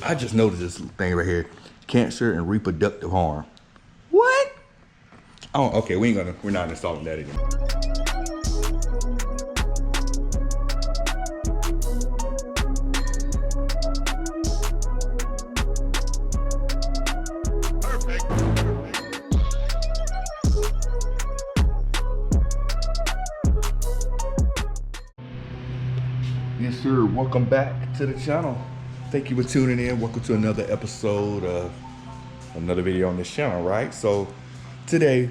I just noticed this thing right here. Cancer and reproductive harm. What? Oh, okay, we're not installing that anymore. Yes, sir. Welcome back to the channel. Thank you for tuning in. Welcome to another episode of another video on this channel, right? So today,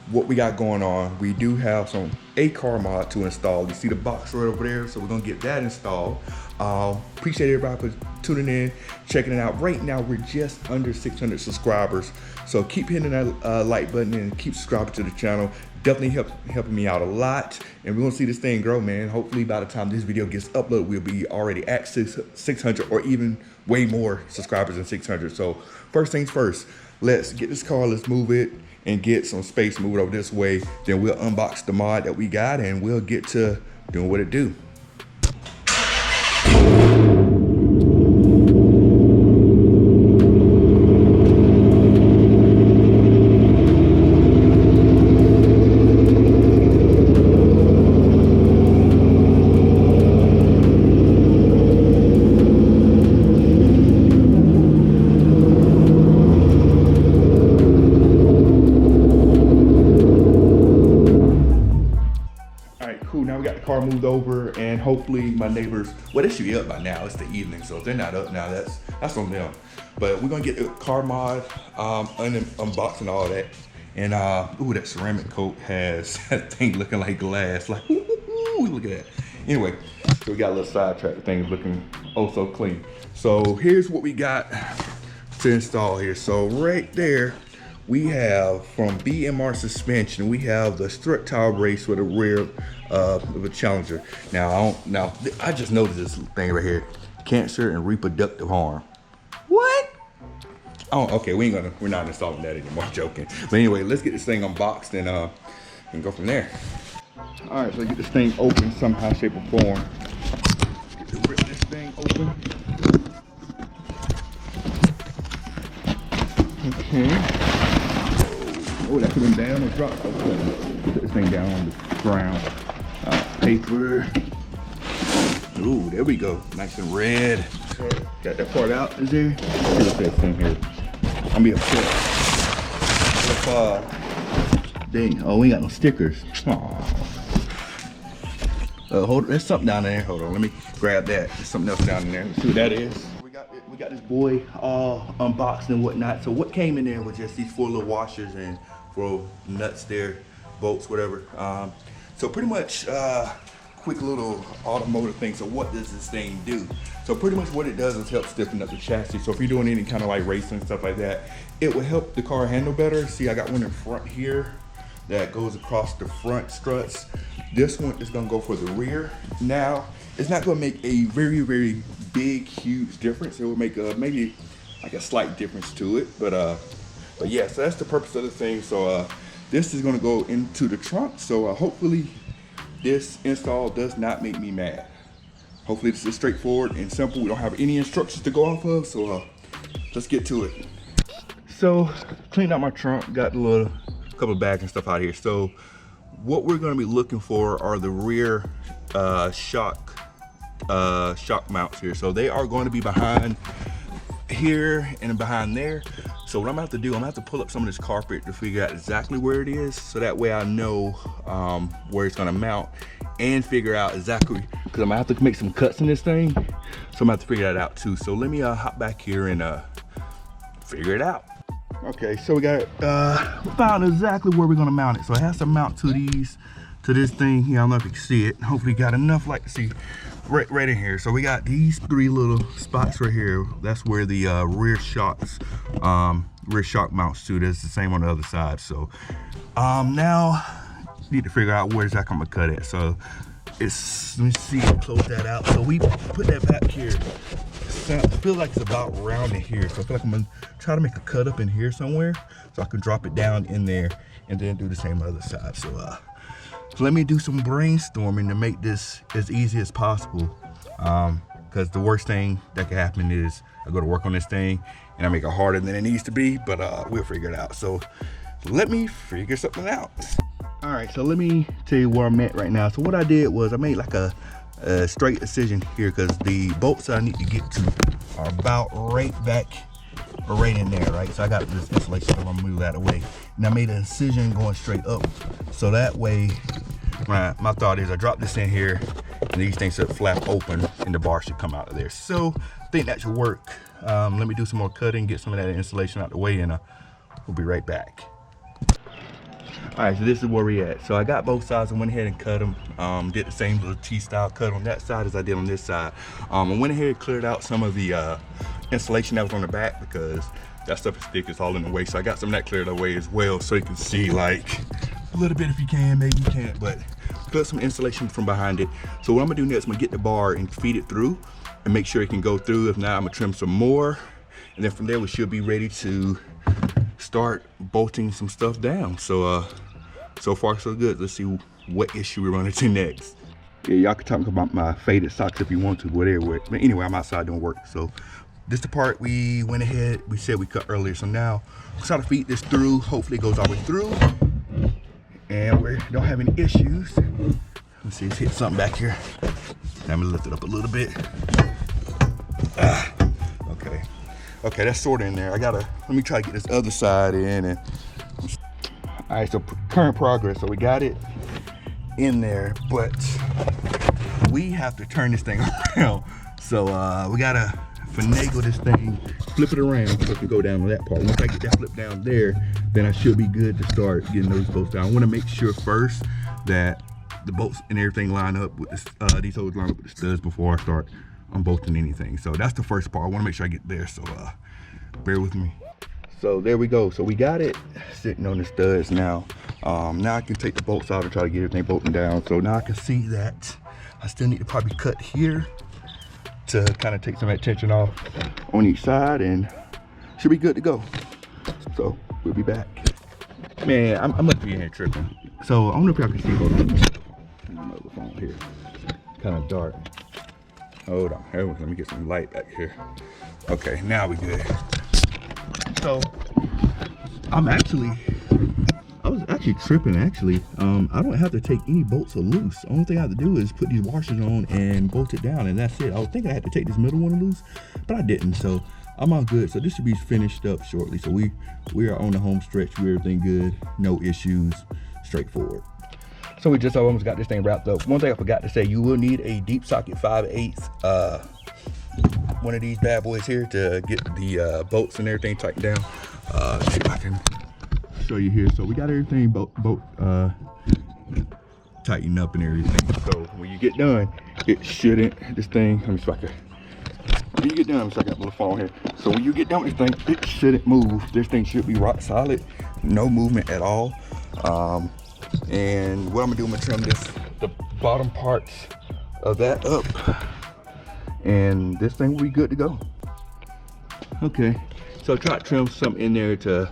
what we got going on, we do have a car mod to install. You see the box right over there, so we're gonna get that installed. Appreciate everybody for tuning in, checking it out. Right now, we're just under 600 subscribers, so keep hitting that like button and keep subscribing to the channel. Definitely helping me out a lot, and we're gonna see this thing grow, man. Hopefully by the time this video gets uploaded, we'll be already at 600 or even way more subscribers than 600. So first things first, let's get this car, let's move it and get some space, move it over this way. Then we'll unbox the mod that we got and we'll get to doing what it do. Now we got the car moved over, and hopefully my neighbors, well, they should be up by now. It's the evening, so if they're not up now, that's on them. But we're gonna get the car mod, unboxing all that. And ooh, that ceramic coat has that thing looking like glass. Like, ooh, look at that. Anyway, so we got a little sidetrack. The thing's looking oh so clean. So here's what we got to install here. So right there, we have from BMR Suspension, we have the strut tile brace for the rear of a Challenger. Now I just noticed this thing right here. Cancer and reproductive harm. What? Oh, okay, we're not installing that anymore. I'm joking. But anyway, let's get this thing unboxed and go from there. All right, so get this thing open somehow, shape, or form. Get to rip this thing open. Okay. Oh, that could have been down or dropped. Okay. Put this thing down on the ground. Paper. Ooh, there we go. Nice and red. Got that part out. Is there? Look at that thing here. I'm be upset. Dang. Oh, we ain't got no stickers. Hold. There's something down there. Hold on. Let me grab that. There's something else down in there. Let's see what that is. We got this boy all unboxed and whatnot. So what came in there was just these 4 little washers and 4 nuts there, bolts, whatever. So pretty much quick little automotive thing. So what does this thing do? So pretty much what it does is help stiffen up the chassis. So if you're doing any kind of like racing stuff like that, it will help the car handle better. See, I got one in front here that goes across the front struts. This one is gonna go for the rear. Now, it's not gonna make a very, very big, huge difference. It will make maybe like a slight difference to it. But yeah, so that's the purpose of the thing. So this is gonna go into the trunk. So hopefully this install does not make me mad. Hopefully this is straightforward and simple. We don't have any instructions to go off of. So let's get to it. So cleaned out my trunk, got a little couple of bags and stuff out here. So what we're going to be looking for are the rear shock mounts here. So they are going to be behind here and behind there. So what I'm gonna have to do, I'm gonna have to pull up some of this carpet to figure out exactly where it is, so that way I know where it's gonna mount, and figure out exactly, because I'm gonna have to make some cuts in this thing, so I'm gonna have to figure that out too. So let me hop back here and figure it out. Okay, so we found exactly where we're gonna mount it. So it has to mount to this thing here. I don't know if you can see it. Hopefully got enough light to see right in here. So we got these 3 little spots right here. That's where the rear shock mounts to. That's the same on the other side. So now need to figure out where exactly I'm gonna cut it. So let me see, close that out. So we put that back here. I feel like it's about round in here. So I feel like I'm gonna try to make a cut up in here somewhere so I can drop it down in there and then do the same on the other side. So let me do some brainstorming to make this as easy as possible. Because the worst thing that could happen is I go to work on this thing and I make it harder than it needs to be, but we'll figure it out. So let me figure something out. All right, so let me tell you where I'm at right now. So what I did was I made like a straight incision here because the bolts I need to get to are about right back or right in there, right? So I got this insulation, so I'm gonna move that away. And I made an incision going straight up. So that way, my thought is I drop this in here and these things should flap open and the bar should come out of there. So I think that should work. Let me do some more cutting, get some of that insulation out the way, and we'll be right back. All right, so this is where we at. So I got both sides and went ahead and cut them. Did the same little T-style cut on that side as I did on this side. I went ahead and cleared out some of the insulation that was on the back because that stuff is thick, it's all in the way. So I got some of that cleared away as well so you can see like a little bit if you can, maybe you can't, but cut some insulation from behind it. So what I'm gonna do next, I'm gonna get the bar and feed it through and make sure it can go through. If not, I'm gonna trim some more. And then from there, we should be ready to start bolting some stuff down. So so far so good. Let's see what issue we run into next. Yeah, y'all can talk about my faded socks if you want to, whatever. But anyway, I'm outside doing work. So this is the part we went ahead, we said we cut earlier. So now we'll try to feed this through. Hopefully it goes all the way through. And we don't have any issues. Let's see, let's hit something back here. I'm gonna lift it up a little bit. Okay. Okay, that's sort of in there. Let me try to get this other side in. And all right, so current progress. So we got it in there, but we have to turn this thing around. So we gotta finagle this thing, flip it around so it can go down on that part. Once I get that flip down there, then I should be good to start getting those bolts down. I wanna make sure first that the bolts and everything line up with this, these holes line up with the studs before I start unbolting anything. So that's the first part. I wanna make sure I get there, so bear with me. So there we go. So we got it sitting on the studs now. Now I can take the bolts out and try to get everything bolting down. So now I can see that I still need to probably cut here to kind of take some of that tension off on each side and should be good to go. So we'll be back. Man, I'm gonna be in here tripping. So I don't know if y'all can see, hold on. Another phone here, kind of dark. Hold on, let me get some light back here. Okay, now we good. So I was actually tripping actually. I don't have to take any bolts loose. Only thing I have to do is put these washers on and bolt it down, and that's it. I was thinking I had to take this middle one loose, but I didn't. So I'm all good. So this should be finished up shortly. So we are on the home stretch. Everything good, no issues, straightforward. So we just almost got this thing wrapped up. One thing I forgot to say, you will need a deep socket 5/8 one of these bad boys here to get the bolts and everything tightened down. See if I can show you here. So we got everything tightened up and everything. So when you get done, it shouldn't, this thing, let me see if I can, when you get done, so I got my phone here. So when you get done with this thing, it shouldn't move. This thing should be rock solid, no movement at all. And what I'm gonna do, I'm gonna trim the bottom parts of that up, and this thing will be good to go. Okay, so I tried to trim some in there to,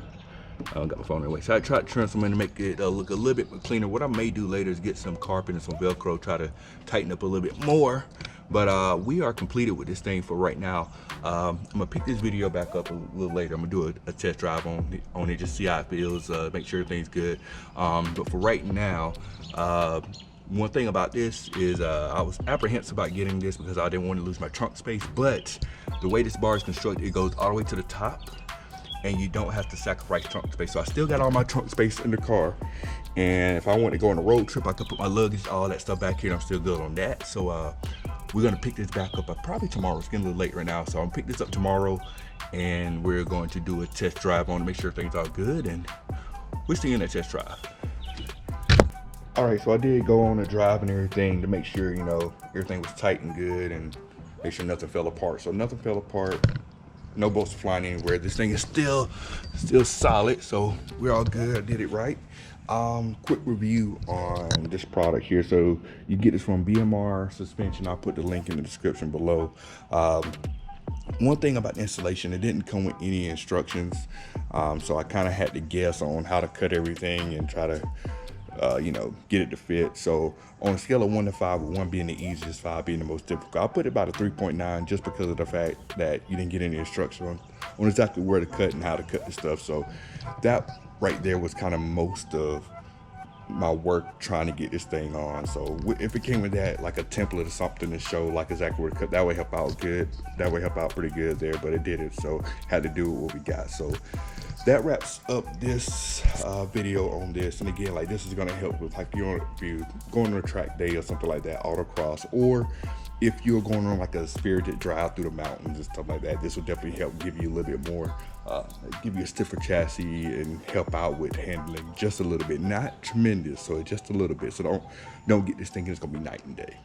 I don't got my phone anyway, so I tried to trim some in to make it look a little bit cleaner. What I may do later is get some carpet and some Velcro, try to tighten up a little bit more. But we are completed with this thing for right now. I'm gonna pick this video back up a little later. I'm gonna do a test drive on it, just see how it feels, make sure everything's good. But for right now, one thing about this is I was apprehensive about getting this because I didn't want to lose my trunk space, but the way this bar is constructed, it goes all the way to the top and you don't have to sacrifice trunk space. So I still got all my trunk space in the car. And if I want to go on a road trip, I could put my luggage, all that stuff back here, and I'm still good on that. So we're gonna pick this back up probably tomorrow. It's getting a little late right now, so I'm gonna pick this up tomorrow and we're going to do a test drive on to make sure things are good, and we're still in that test drive. All right, so I did go on a drive and everything to make sure, you know, everything was tight and good and make sure nothing fell apart. So nothing fell apart, no bolts flying anywhere. This thing is still solid, so we're all good. I did it right. Quick review on this product here. So you get this from BMR Suspension. I'll put the link in the description below. One thing about the installation, it didn't come with any instructions, so I kind of had to guess on how to cut everything and try to you know, get it to fit. So on a scale of 1 to 5, with 1 being the easiest, 5 being the most difficult, I'll put it about a 3.9, just because of the fact that you didn't get any instruction on exactly where to cut and how to cut the stuff. So that right there was kind of most of my work trying to get this thing on. So if it came with that, like a template or something to show like exactly where to cut, that would help out good. That would help out pretty good there, but it didn't. So had to do what we got. So that wraps up this video on this. And again, like, this is gonna help with, like, if you're going on a track day or something like that, autocross, or if you're going on like a spirited drive through the mountains and stuff like that, this will definitely help give you a little bit more, give you a stiffer chassis and help out with handling just a little bit, not tremendous, so just a little bit. So don't get this thinking it's gonna be night and day.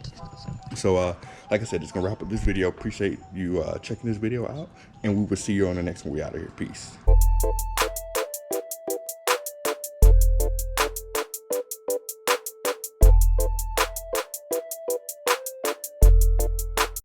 So like I said, it's gonna wrap up this video. Appreciate you checking this video out, and we will see you on the next one. We out of here. Peace.